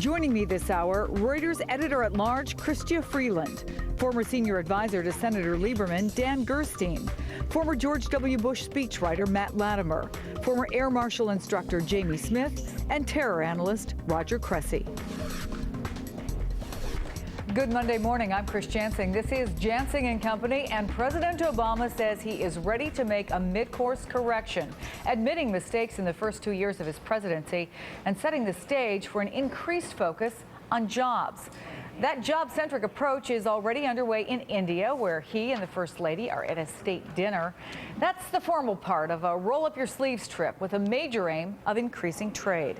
Joining me this hour, Reuters editor-at-large Chrystia Freeland, former senior advisor to Senator Lieberman Dan Gerstein, former George W. Bush speechwriter Matt Latimer, former Air Marshal instructor Jamie Smith, and terror analyst Roger Cressy. Good Monday morning. I'm Chris Jansing. This is Jansing and Company, and President Obama says he is ready to make a mid-course correction, admitting mistakes in the first 2 years of his presidency and setting the stage for an increased focus on jobs. That job-centric approach is already underway in India, where he and the First Lady are at a state dinner. That's the formal part of a roll-up-your-sleeves trip with a major aim of increasing trade.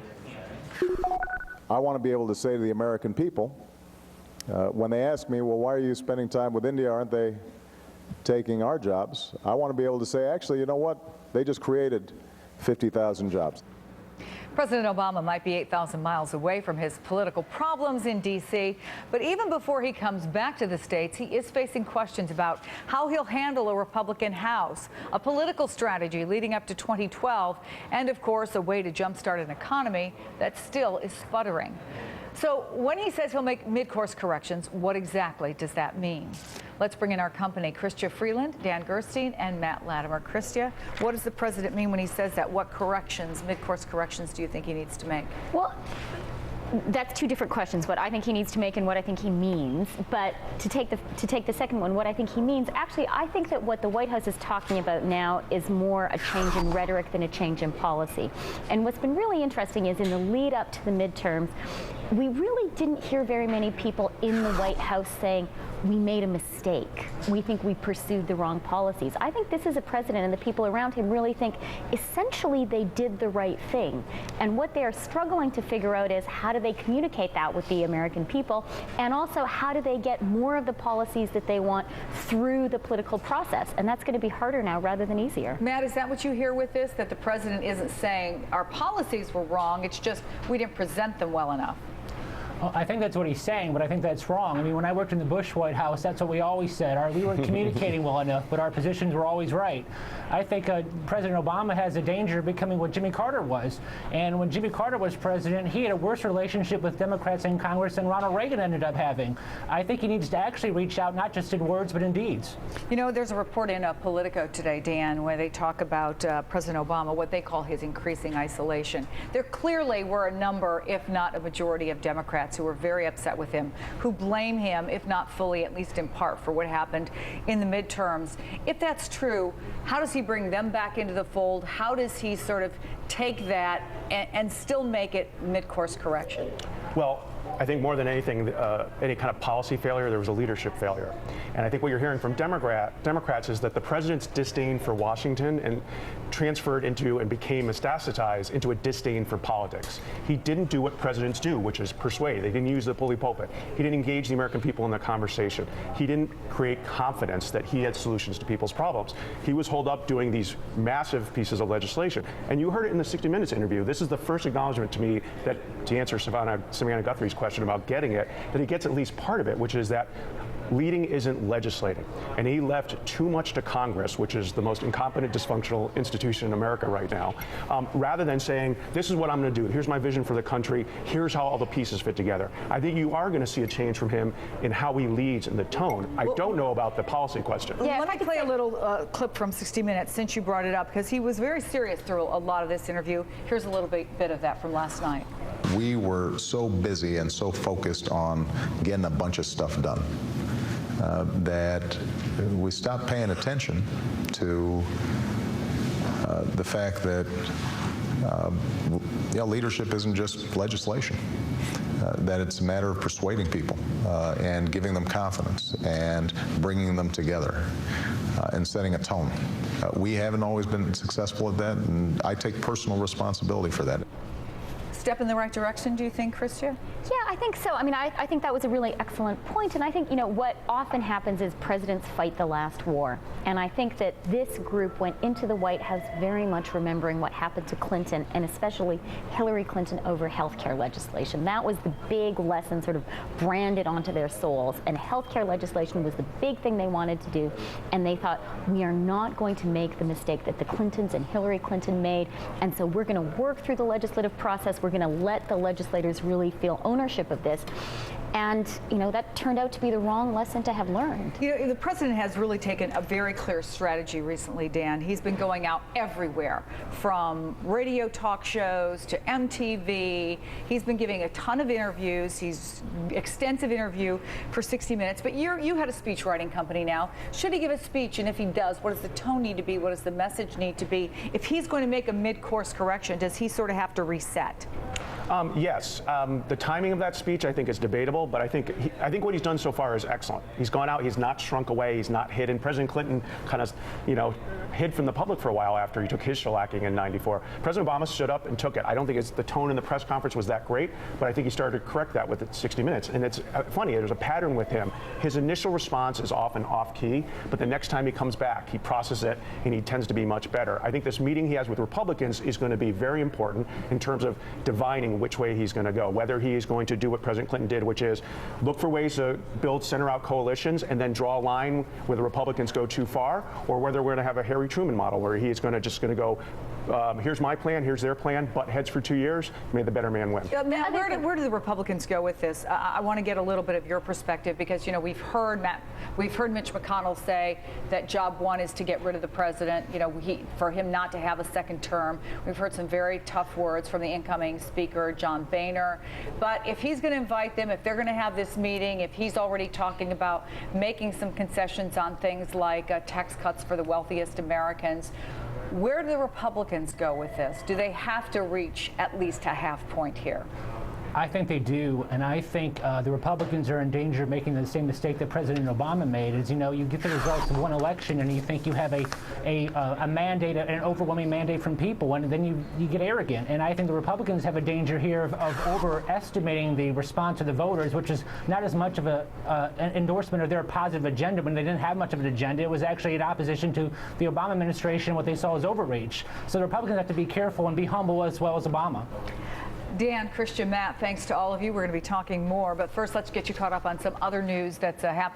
I want to be able to say to the American people, when they ask me, well, why are you spending time with India? Aren't they taking our jobs? I want to be able to say, actually, you know what? They just created 50,000 jobs. President Obama might be 8,000 miles away from his political problems in D.C., but even before he comes back to the states, he is facing questions about how he'll handle a Republican House, a political strategy leading up to 2012, and, of course, a way to jumpstart an economy that still is sputtering. So when he says he'll make mid-course corrections, what exactly does that mean? Let's bring in our company, Chrystia Freeland, Dan Gerstein, and Matt Latimer. Chrystia, what does the president mean when he says that? What corrections, mid-course corrections, do you think he needs to make? Well, that's two different questions, what I think he needs to make and what I think he means. But to take the second one, what I think he means, actually, I think that what the White House is talking about now is more a change in rhetoric than a change in policy. And what's been really interesting is in the lead up to the midterms, we really didn't hear very many people in the White House saying, we made a mistake. We think we pursued the wrong policies. I think this is a president and the people around him really think essentially they did the right thing. And what they are struggling to figure out is how do they communicate that with the American people, and also how do they get more of the policies that they want through the political process. And that's going to be harder now rather than easier. Matt, is that what you hear with this, that the president isn't saying our policies were wrong, it's just we didn't present them well enough? Well, I think that's what he's saying, but I think that's wrong. I mean, when I worked in the Bush White House, that's what we always said. We weren't communicating well enough, but our positions were always right. I think President Obama has a danger of becoming what Jimmy Carter was. And when Jimmy Carter was president, he had a worse relationship with Democrats in Congress than Ronald Reagan ended up having. I think he needs to actually reach out, not just in words, but in deeds. You know, there's a report in Politico today, Dan, where they talk about President Obama, what they call his increasing isolation. There clearly were a number, if not a majority, of Democrats who were very upset with him, who blame him, if not fully, at least in part, for what happened in the midterms. If that's true, how does he bring them back into the fold? How does he sort of take that and still make it mid-course correction? Well, I think more than anything, any kind of policy failure, there was a leadership failure. And I think what you're hearing from Democrats is that the president's disdain for Washington and transferred into and became metastasized into a disdain for politics. He didn't do what presidents do, which is persuade. They didn't use the bully pulpit. He didn't engage the American people in the conversation. He didn't create confidence that he had solutions to people's problems. He was holed up doing these massive pieces of legislation. And you heard it in the 60 Minutes interview. This is the first acknowledgement to me that, to answer Savannah Guthrie's question about getting it, that he gets at least part of it, which is that leading isn't legislating. And he left too much to Congress, which is the most incompetent, dysfunctional institution in America right now, rather than saying, this is what I'm going to do. Here's my vision for the country. Here's how all the pieces fit together. I think you are going to see a change from him in how he leads and the tone. I don't know about the policy question. Yeah, let me play a little clip from 60 Minutes since you brought it up, because he was very serious through a lot of this interview. Here's a little bit of that from last night. We were so busy and so focused on getting a bunch of stuff done that we stopped paying attention to the fact that leadership isn't just legislation, that it's a matter of persuading people and giving them confidence and bringing them together and setting a tone. We haven't always been successful at that, and I take personal responsibility for that. Step in the right direction, do you think, Chrystia? Yeah, I think so. I mean, I think that was a really excellent point. And I think, you know, what often happens is presidents fight the last war. And I think that this group went into the White House very much remembering what happened to Clinton, and especially Hillary Clinton, over health care legislation. That was the big lesson sort of branded onto their souls. And health care legislation was the big thing they wanted to do. And they thought, we are not going to make the mistake that the Clintons and Hillary Clinton made. And so we're going to work through the legislative process. We're going to let the legislators really feel ownership of this. And, that turned out to be the wrong lesson to have learned. The president has really taken a very clear strategy recently, Dan. He's been going out everywhere, from radio talk shows to MTV. He's been giving a ton of interviews. He's extensive interview for 60 Minutes. But you had a speech writing company now. Should he give a speech? And if he does, what does the tone need to be? What does the message need to be? If he's going to make a mid-course correction, does he sort of have to reset? Yes. The timing of that speech, I think, is debatable, but I think what he's done so far is excellent. He's gone out, he's not shrunk away, he's not hidden. President Clinton kind of, hid from the public for a while after he took his shellacking in '94. President Obama stood up and took it. I don't think the tone in the press conference was that great, but I think he started to correct that with 60 Minutes. And it's funny, there's a pattern with him. His initial response is often off-key, but the next time he comes back, he processes it, and he tends to be much better. I think this meeting he has with Republicans is going to be very important in terms of divining which way he's going to go, whether he is going to do what President Clinton did, which is look for ways to build center-out coalitions and then draw a line where the Republicans go too far, or whether we're going to have a Harry Truman model where he is going to go, here's my plan, here's their plan, butt heads for 2 years, may the better man win. Matt, where do the Republicans go with this? I want to get a little bit of your perspective because, we've heard Mitch McConnell say that job one is to get rid of the president, for him not to have a second term. We've heard some very tough words from the incoming speaker, John Boehner. But if he's going to invite them, if they're going to have this meeting, if he's already talking about making some concessions on things like tax cuts for the wealthiest Americans, where do the Republicans go with this? Do they have to reach at least a half point here? I think they do, and I think the Republicans are in danger of making the same mistake that President Obama made. Is you get the results of one election, and you think you have a mandate, an overwhelming mandate from people, and then you get arrogant. And I think the Republicans have a danger here of overestimating the response of the voters, which is not as much of an endorsement of their positive agenda when they didn't have much of an agenda. It was actually in opposition to the Obama administration. What they saw as overreach. So the Republicans have to be careful and be humble as well as Obama. Dan, Christian, Matt, thanks to all of you. We're going to be talking more, but first let's get you caught up on some other news that's happening.